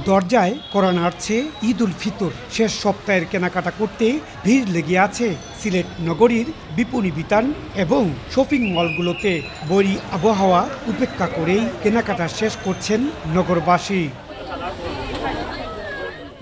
দরজায় কড়া নাড়ছে ঈদ উল ফিতর। শেষ সপ্তাহের কেনাকাটা করতে ভিড় লেগে আছে সিলেট নগরীর বিপণী বিতান এবং শপিং মলগুলোতে। বৈরী আবহাওয়া উপেক্ষা করেই কেনাকাটা শেষ করছেন নগরবাসী।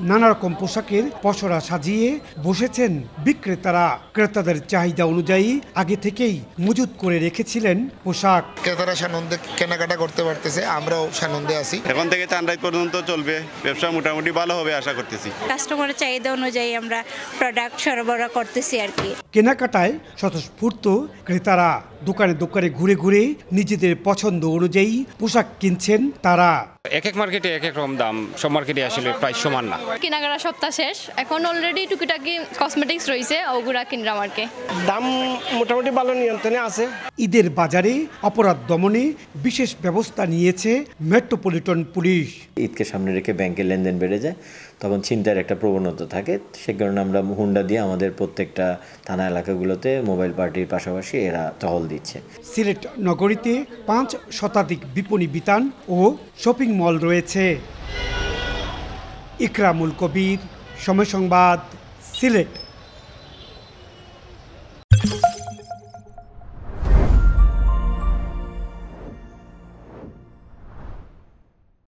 নানা রকম পোশাকের পসরা সাজিয়ে বসেছেন বিক্রেতারা। ক্রেতাদের চাহিদা অনুযায়ী আগে থেকেই মজুত করে রেখেছিলেন পোশাক। ক্রেতারা সানন্দে কেনাকাটা করতে পারতেছে, আমরাও সানন্দে আছি। এখন থেকে চাঁদরাত পর্যন্ত চলবে, ব্যবসা মোটামুটি ভালো হবে আশা করতেছি। কাস্টমারের চাহিদা অনুযায়ী আমরা প্রোডাক্ট সরবরাহ করতেছি আর কি। কেনাকাটায় স্বতঃস্ফূর্ত ক্রেতারা দোকানে দোকানে ঘুরে ঘুরে নিজেদের পছন্দ অনুযায়ী পোশাক কিনছেন তারা। এক এক মার্কেটে এক এক রকম দাম, সব মার্কেটে আসলে প্রায় সমান না। কেনাকাটা সপ্তাহ শেষ, এখন অলরেডি টুকিটাকি কসমেটিক্স রয়েছে, ওগুলা কিনলাম আর কি। দাম মোটামুটি ভালো নিয়ন্ত্রণে আছে। ঈদের বাজারে অপরাধ দমনে বিশেষ ব্যবস্থা নিয়েছে মেট্রোপলিটন পুলিশ। ঈদকে সামনে রেখে ব্যাংকের লেনদেন বেড়ে যায়, তখন ছিনতাইয়ের একটা প্রবণতা থাকে। সে কারণে আমরা হুন্ডা দিয়ে আমাদের প্রত্যেকটা থানা এলাকাগুলোতে মোবাইল পার্টির পাশাপাশি এরা টহল দিচ্ছে। সিলেট নগরীতে 5 শতাধিক বিপণী বিতান ও শপিং মল রয়েছে। ইকরামুল কবির, সময় সংবাদ, সিলেট।